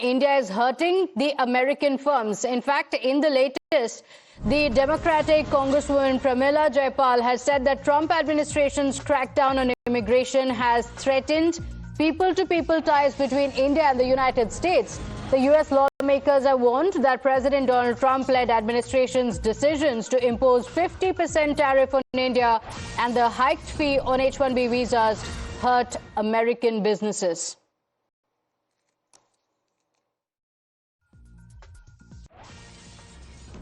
India is hurting the American firms. In fact, in the latest, the Democratic Congresswoman Pramila Jayapal has said that Trump administration's crackdown on immigration has threatened people-to-people ties between India and the United States. The U.S. lawmakers have warned that President Donald Trump-led administration's decisions to impose 50% tariff on India and the hiked fee on H-1B visas hurt American businesses.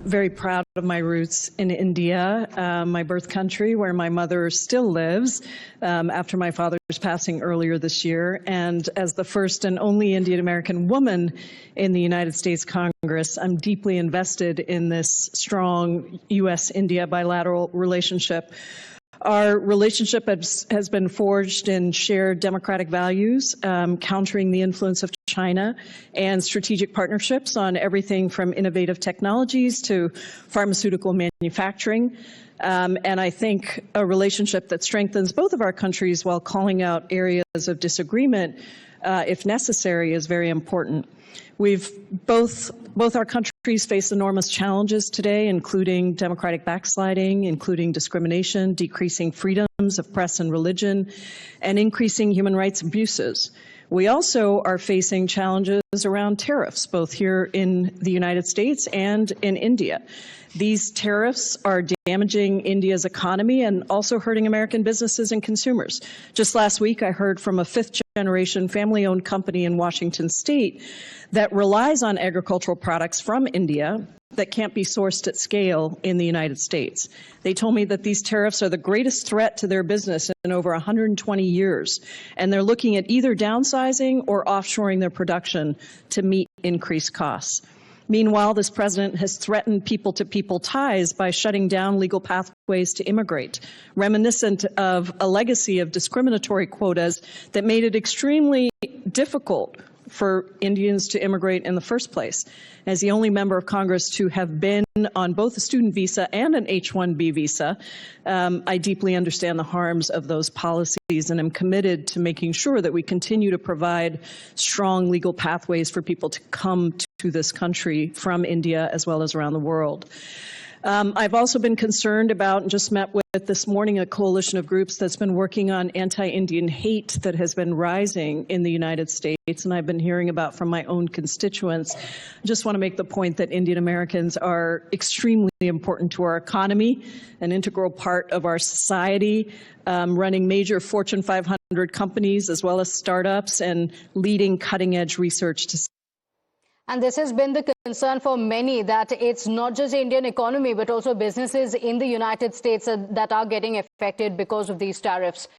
Very proud of my roots in India, my birth country, where my mother still lives after my father's passing earlier this year. And as the first and only Indian American woman in the United States Congress, I'm deeply invested in this strong U.S.-India bilateral relationship. Our relationship has been forged in shared democratic values, countering the influence of China, and strategic partnerships on everything from innovative technologies to pharmaceutical manufacturing. And I think a relationship that strengthens both of our countries while calling out areas of disagreement, if necessary, is very important. Both our countries face enormous challenges today, including democratic backsliding, including discrimination, decreasing freedoms of press and religion, and increasing human rights abuses. We also are facing challenges around tariffs, both here in the United States and in India. These tariffs are damaging India's economy and also hurting American businesses and consumers. Just last week, I heard from a fifth-generation family-owned company in Washington state that relies on agricultural products from India that can't be sourced at scale in the United States. They told me that these tariffs are the greatest threat to their business in over 120 years, and they're looking at either downsizing or offshoring their production to meet increased costs. Meanwhile, this president has threatened people-to-people ties by shutting down legal pathways to immigrate, reminiscent of a legacy of discriminatory quotas that made it extremely difficult for Indians to immigrate in the first place. As the only member of Congress to have been on both a student visa and an H-1B visa, I deeply understand the harms of those policies and am committed to making sure that we continue to provide strong legal pathways for people to come to this country from India as well as around the world. I've also been concerned about and just met with this morning a coalition of groups that's been working on anti-Indian hate that has been rising in the United States, and I've been hearing about from my own constituents. I just want to make the point that Indian Americans are extremely important to our economy, an integral part of our society, running major Fortune 500 companies as well as startups and leading cutting-edge research to. And this has been the concern for many, that it's not just the Indian economy, but also businesses in the United States that are getting affected because of these tariffs.